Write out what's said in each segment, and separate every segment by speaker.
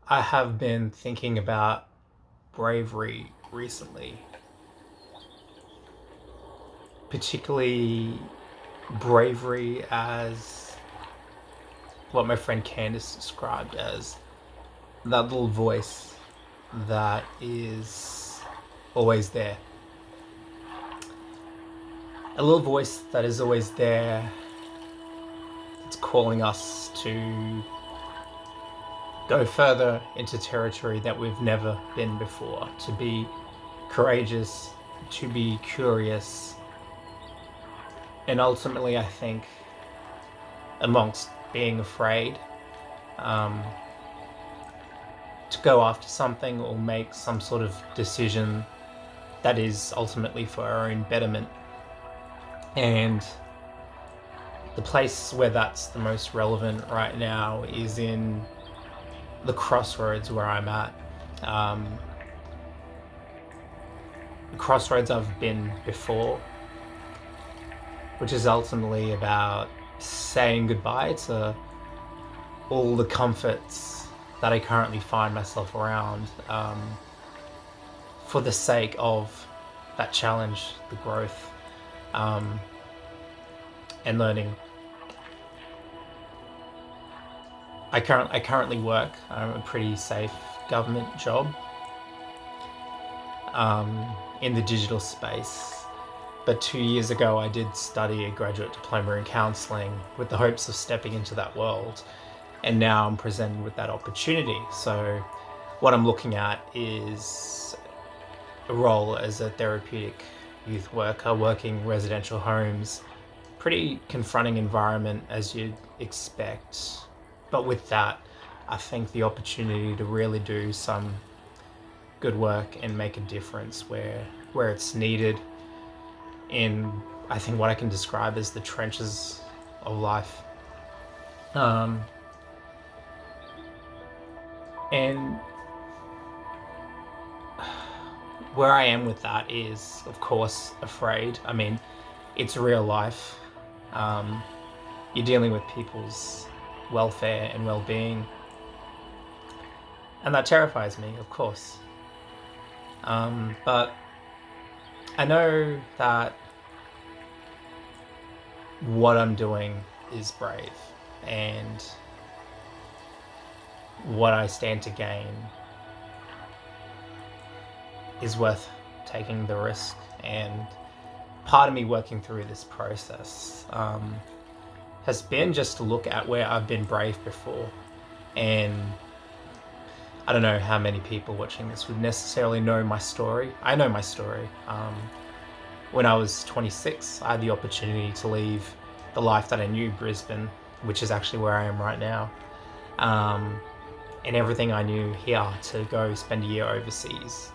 Speaker 1: I have been thinking about bravery recently, particularly bravery as what my friend Candice described as that little voice that is always there. A little voice that is always there. It's calling us to go further into territory that we've never been before, to be courageous, to be curious, and ultimately, I think, amongst being afraid, um, to go after something or make some sort of decision that is ultimately for our own betterment. And the place where that's the most relevant right now is in the crossroads where I'm at. Um, the crossroads I've been before, which is ultimately about saying goodbye to all the comforts that I currently find myself around, for the sake of that challenge, the growth, um, and learning. I currently work a pretty safe government job, in the digital space. But 2 years ago, I did study a graduate diploma in counselling with the hopes of stepping into that world. And now I'm presented with that opportunity. So, what I'm looking at is a role as a therapeutic youth worker working residential homes. Pretty confronting environment as you'd expect. But with that, I think the opportunity to really do some good work and make a difference where it's needed in, I think, what I can describe as the trenches of life. Um, and where I am with that is, of course, afraid. I mean, it's real life. Um, you're dealing with people's welfare and well-being, and that terrifies me, of course. But I know that what I'm doing is brave, and what I stand to gain is worth taking the risk. And part of me working through this process has been just to look at where I've been brave before. And I don't know how many people watching this would necessarily know my story. I know my story. When I was 26, I had the opportunity to leave the life that I knew, Brisbane, which is actually where I am right now, and everything I knew here, to go spend a year overseas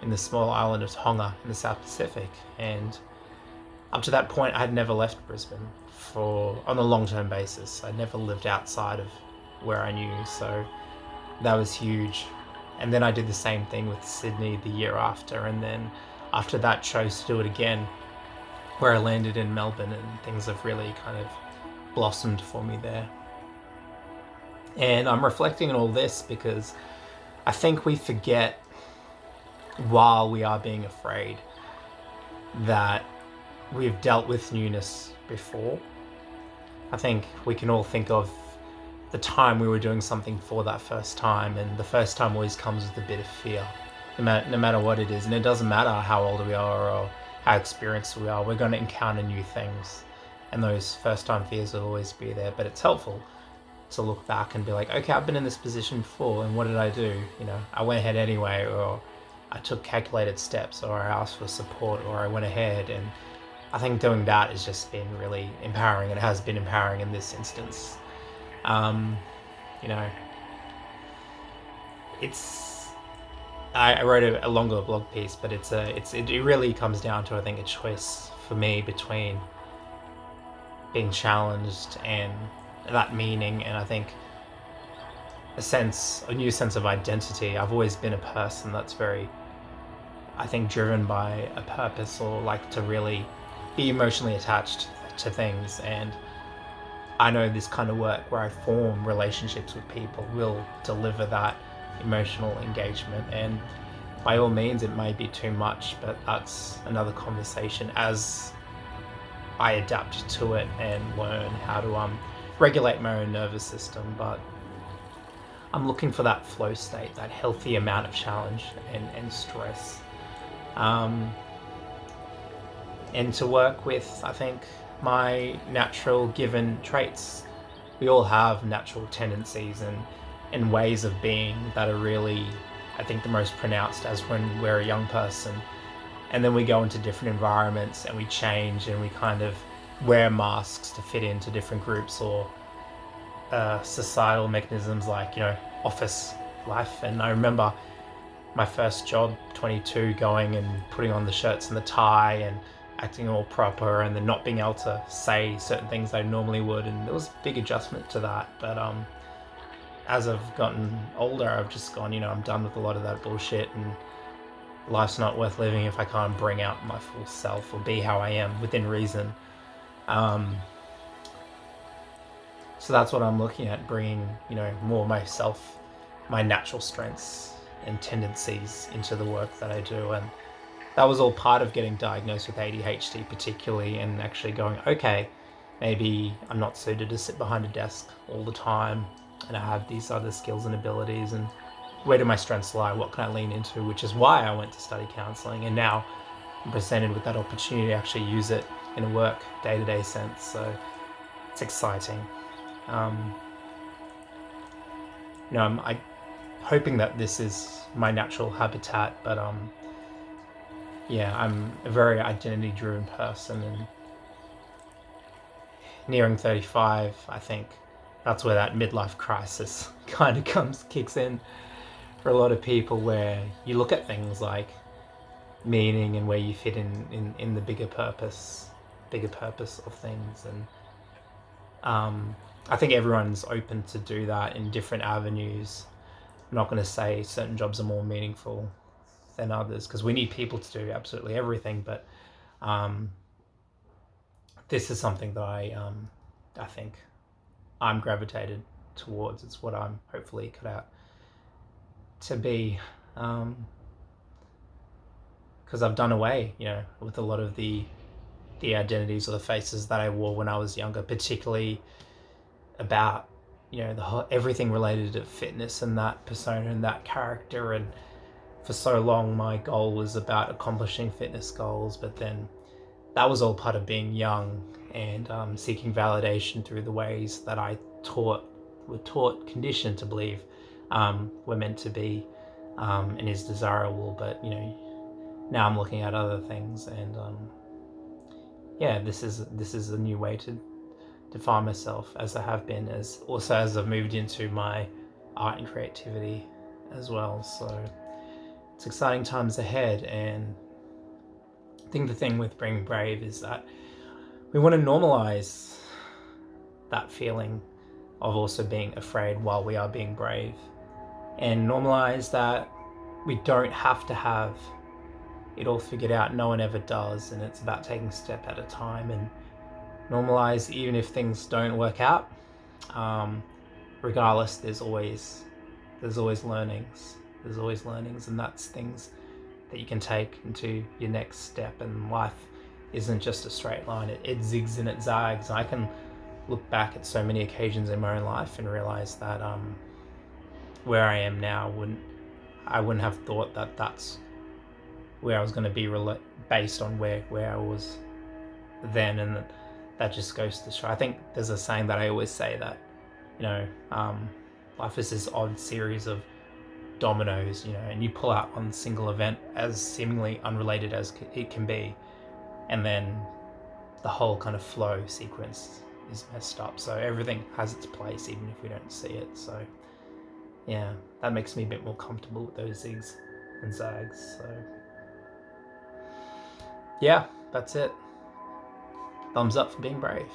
Speaker 1: in the small island of Tonga in the South Pacific. And up to that point, I had never left Brisbane on a long-term basis. I'd never lived outside of where I knew, so that was huge. And then I did the same thing with Sydney the year after, and then after that chose to do it again, where I landed in Melbourne, and things have really kind of blossomed for me there. And I'm reflecting on all this because I think we forget, while we are being afraid, that we've dealt with newness before. I think we can all think of the time we were doing something for that first time, and the first time always comes with a bit of fear, no matter what it is. And it doesn't matter how old we are or how experienced we are, we're going to encounter new things, and those first time fears will always be there. But it's helpful to look back and be like, okay, I've been in this position before, and what did I do? I went ahead anyway, or I took calculated steps, or I asked for support, or I went ahead. And I think doing that has just been really empowering, and it has been empowering in this instance. You know, it's I wrote a longer blog piece, but it really comes down to, I think, a choice for me between being challenged and that meaning, and I think a new sense of identity. I've always been a person that's very, I think, driven by a purpose, or like to really be emotionally attached to things. And I know this kind of work where I form relationships with people will deliver that emotional engagement, and by all means it may be too much, but that's another conversation as I adapt to it and learn how to regulate my own nervous system. But I'm looking for that flow state, that healthy amount of challenge and stress, and to work with, I think, my natural given traits. We all have natural tendencies and ways of being that are really, I think, the most pronounced as when we're a young person. And then we go into different environments and we change and we kind of wear masks to fit into different groups or societal mechanisms like, office life. And I remember my first job, 22, going and putting on the shirts and the tie and acting all proper, and then not being able to say certain things I normally would, and there was a big adjustment to that. But as I've gotten older, I've just gone, I'm done with a lot of that bullshit, and life's not worth living if I can't bring out my full self or be how I am within reason. So that's what I'm looking at, bringing, more myself, my natural strengths and tendencies into the work that I do. And that was all part of getting diagnosed with ADHD particularly, and actually going, okay, maybe I'm not suited to sit behind a desk all the time, and I have these other skills and abilities, and where do my strengths lie? What can I lean into? Which is why I went to study counselling, and now I'm presented with that opportunity to actually use it in a work day-to-day sense. So it's exciting. I'm hoping that this is my natural habitat, but I'm a very identity-driven person, and nearing 35, I think that's where that midlife crisis kind of kicks in for a lot of people, where you look at things like meaning and where you fit in the bigger purpose of things. And I think everyone's open to do that in different avenues. I'm not going to say certain jobs are more meaningful than others, because we need people to do absolutely everything, but this is something that I think I'm gravitated towards. It's what I'm hopefully cut out to be, because I've done away, with a lot of the identities or the faces that I wore when I was younger, particularly about, the whole, everything related to fitness and that persona and that character. And for so long, my goal was about accomplishing fitness goals, but then that was all part of being young and seeking validation through the ways that I conditioned to believe were meant to be and is desirable. But now I'm looking at other things, and this is a new way to define myself, as I have been, as I've moved into my art and creativity as well. So it's exciting times ahead. And I think the thing with being brave is that we want to normalize that feeling of also being afraid while we are being brave, and normalize that we don't have to have it all figured out. No one ever does, and it's about taking a step at a time, and normalize even if things don't work out. Regardless, there's always learnings. There's always learnings, and that's things that you can take into your next step. And life isn't just a straight line. It zigs and it zags. I can look back at so many occasions in my own life and realize that where I am now, I wouldn't have thought that that's where I was going to be based on where I was then. And that just goes to show. I think there's a saying that I always say that, life is this odd series of dominoes, and you pull out one single event, as seemingly unrelated as it can be, and then the whole kind of flow sequence is messed up. So everything has its place, even if we don't see it. So that makes me a bit more comfortable with those zigs and zags. So that's it. Thumbs up for being brave.